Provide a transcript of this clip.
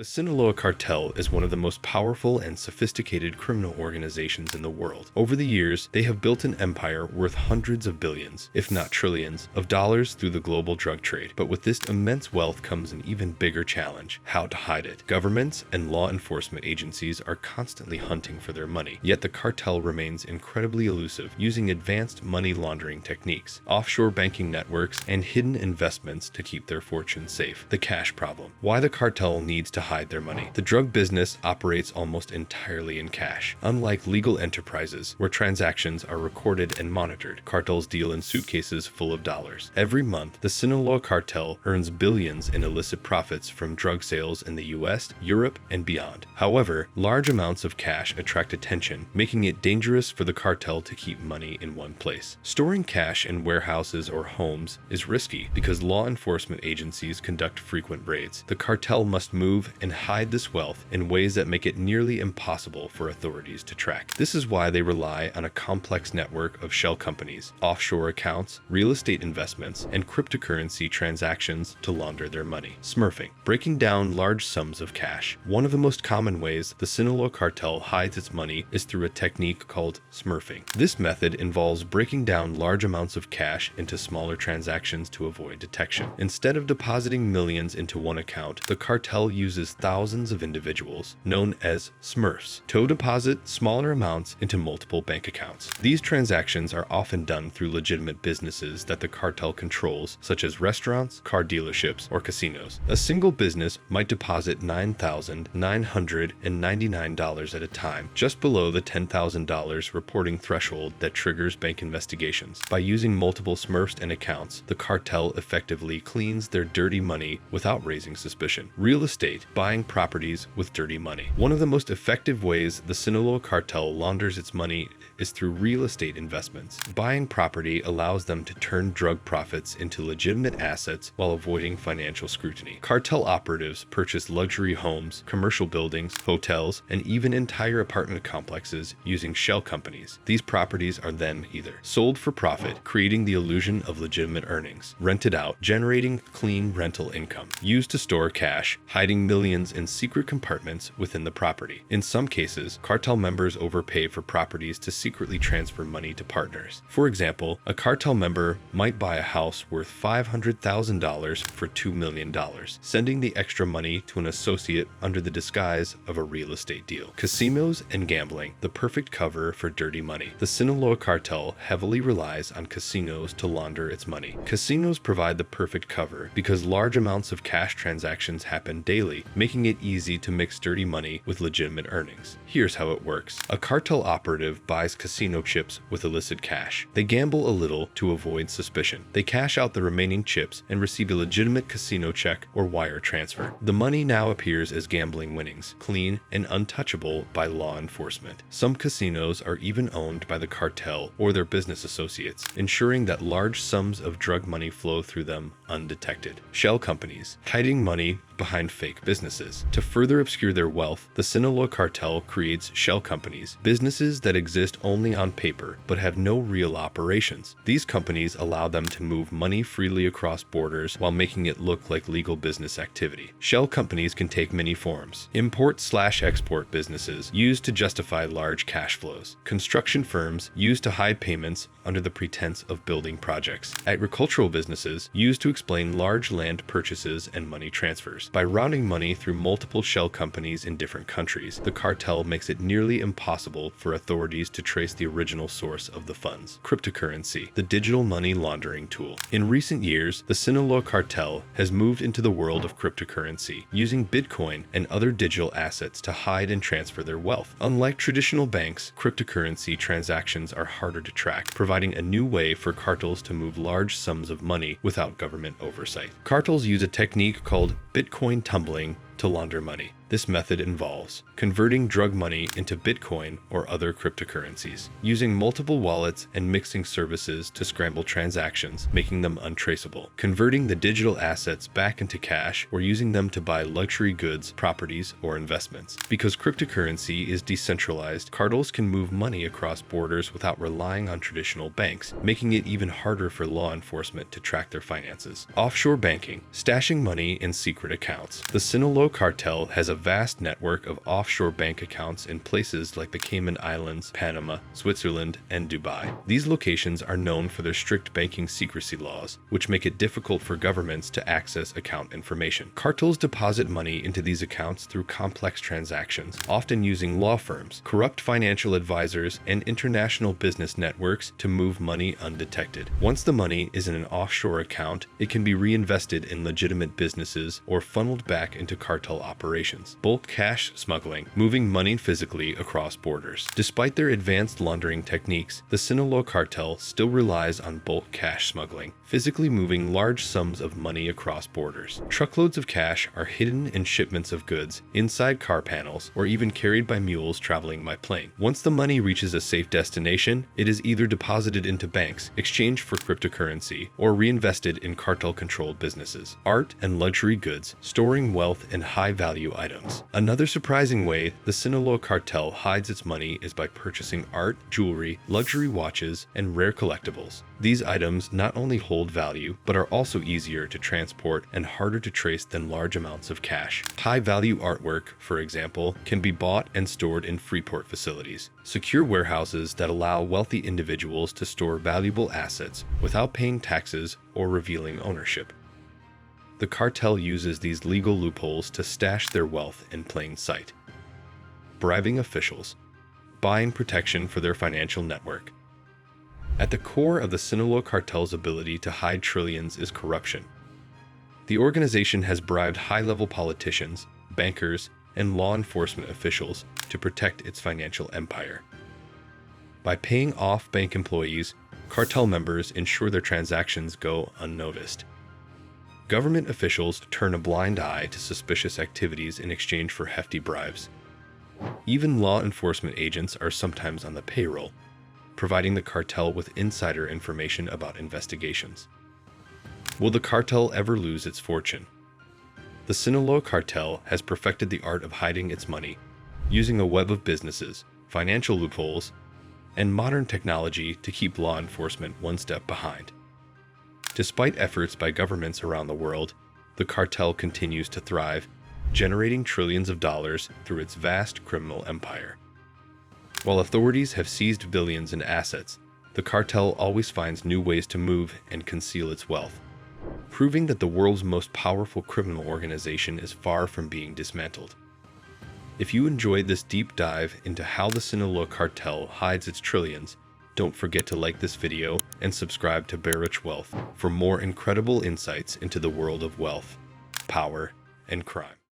The Sinaloa Cartel is one of the most powerful and sophisticated criminal organizations in the world. Over the years, they have built an empire worth hundreds of billions, if not trillions, of dollars through the global drug trade. But with this immense wealth comes an even bigger challenge: how to hide it. Governments and law enforcement agencies are constantly hunting for their money, yet the cartel remains incredibly elusive, using advanced money laundering techniques, offshore banking networks, and hidden investments to keep their fortunes safe. The cash problem. Why the cartel needs to hide their money. The drug business operates almost entirely in cash. Unlike legal enterprises, where transactions are recorded and monitored, cartels deal in suitcases full of dollars. Every month, the Sinaloa Cartel earns billions in illicit profits from drug sales in the US, Europe, and beyond. However, large amounts of cash attract attention, making it dangerous for the cartel to keep money in one place. Storing cash in warehouses or homes is risky because law enforcement agencies conduct frequent raids. The cartel must move and hide this wealth in ways that make it nearly impossible for authorities to track. This is why they rely on a complex network of shell companies, offshore accounts, real estate investments, and cryptocurrency transactions to launder their money. Smurfing. Breaking down large sums of cash. One of the most common ways the Sinaloa Cartel hides its money is through a technique called smurfing. This method involves breaking down large amounts of cash into smaller transactions to avoid detection. Instead of depositing millions into one account, the cartel uses thousands of individuals, known as smurfs, to deposit smaller amounts into multiple bank accounts. These transactions are often done through legitimate businesses that the cartel controls, such as restaurants, car dealerships, or casinos. A single business might deposit $9,999 at a time, just below the $10,000 reporting threshold that triggers bank investigations. By using multiple smurfs and accounts, the cartel effectively cleans their dirty money without raising suspicion. Real estate. Buying properties with dirty money. One of the most effective ways the Sinaloa Cartel launders its money is through real estate investments. Buying property allows them to turn drug profits into legitimate assets while avoiding financial scrutiny. Cartel operatives purchase luxury homes, commercial buildings, hotels, and even entire apartment complexes using shell companies. These properties are then either sold for profit, creating the illusion of legitimate earnings, rented out, generating clean rental income, used to store cash, hiding millions in secret compartments within the property. In some cases, cartel members overpay for properties to secretly transfer money to partners. For example, a cartel member might buy a house worth $500,000 for $2 million, sending the extra money to an associate under the disguise of a real estate deal. Casinos and gambling, the perfect cover for dirty money. The Sinaloa Cartel heavily relies on casinos to launder its money. Casinos provide the perfect cover because large amounts of cash transactions happen daily, making it easy to mix dirty money with legitimate earnings. Here's how it works. A cartel operative buys casino chips with illicit cash. They gamble a little to avoid suspicion. They cash out the remaining chips and receive a legitimate casino check or wire transfer. The money now appears as gambling winnings, clean and untouchable by law enforcement. Some casinos are even owned by the cartel or their business associates, ensuring that large sums of drug money flow through them undetected. Shell companies, hiding money behind fake businesses. To further obscure their wealth, the Sinaloa Cartel creates shell companies, businesses that exist only on paper but have no real operations. These companies allow them to move money freely across borders while making it look like legal business activity. Shell companies can take many forms. Import/export businesses used to justify large cash flows. Construction firms used to hide payments under the pretense of building projects. Agricultural businesses used to explain large land purchases and money transfers. By routing money through multiple shell companies in different countries, the cartel makes it nearly impossible for authorities to trace the original source of the funds. Cryptocurrency, the digital money laundering tool. In recent years, the Sinaloa Cartel has moved into the world of cryptocurrency, using Bitcoin and other digital assets to hide and transfer their wealth. Unlike traditional banks, cryptocurrency transactions are harder to track, providing a new way for cartels to move large sums of money without government oversight. Cartels use a technique called Bitcoin tumbling to launder money. This method involves converting drug money into Bitcoin or other cryptocurrencies, using multiple wallets and mixing services to scramble transactions, making them untraceable, converting the digital assets back into cash or using them to buy luxury goods, properties, or investments. Because cryptocurrency is decentralized, cartels can move money across borders without relying on traditional banks, making it even harder for law enforcement to track their finances. Offshore banking, stashing money in secret accounts. The Sinaloa Cartel has a vast network of offshore bank accounts in places like the Cayman Islands, Panama, Switzerland, and Dubai. These locations are known for their strict banking secrecy laws, which make it difficult for governments to access account information. Cartels deposit money into these accounts through complex transactions, often using law firms, corrupt financial advisors, and international business networks to move money undetected. Once the money is in an offshore account, it can be reinvested in legitimate businesses or funneled back into cartel operations. Bulk cash smuggling, moving money physically across borders. Despite their advanced laundering techniques, the Sinaloa Cartel still relies on bulk cash smuggling, physically moving large sums of money across borders. Truckloads of cash are hidden in shipments of goods, inside car panels, or even carried by mules traveling by plane. Once the money reaches a safe destination, it is either deposited into banks, exchanged for cryptocurrency, or reinvested in cartel-controlled businesses. Art and luxury goods, storing wealth and high-value items. Another surprising way the Sinaloa Cartel hides its money is by purchasing art, jewelry, luxury watches, and rare collectibles. These items not only hold value, but are also easier to transport and harder to trace than large amounts of cash. High-value artwork, for example, can be bought and stored in Freeport facilities, secure warehouses that allow wealthy individuals to store valuable assets without paying taxes or revealing ownership. The cartel uses these legal loopholes to stash their wealth in plain sight. Bribing officials, buying protection for their financial network. At the core of the Sinaloa Cartel's ability to hide trillions is corruption. The organization has bribed high-level politicians, bankers, and law enforcement officials to protect its financial empire. By paying off bank employees, cartel members ensure their transactions go unnoticed. Government officials turn a blind eye to suspicious activities in exchange for hefty bribes. Even law enforcement agents are sometimes on the payroll, providing the cartel with insider information about investigations. Will the cartel ever lose its fortune? The Sinaloa Cartel has perfected the art of hiding its money, using a web of businesses, financial loopholes, and modern technology to keep law enforcement one step behind. Despite efforts by governments around the world, the cartel continues to thrive, generating trillions of dollars through its vast criminal empire. While authorities have seized billions in assets, the cartel always finds new ways to move and conceal its wealth, proving that the world's most powerful criminal organization is far from being dismantled. If you enjoyed this deep dive into how the Sinaloa Cartel hides its trillions, don't forget to like this video and subscribe to Baruch Wealth for more incredible insights into the world of wealth, power, and crime.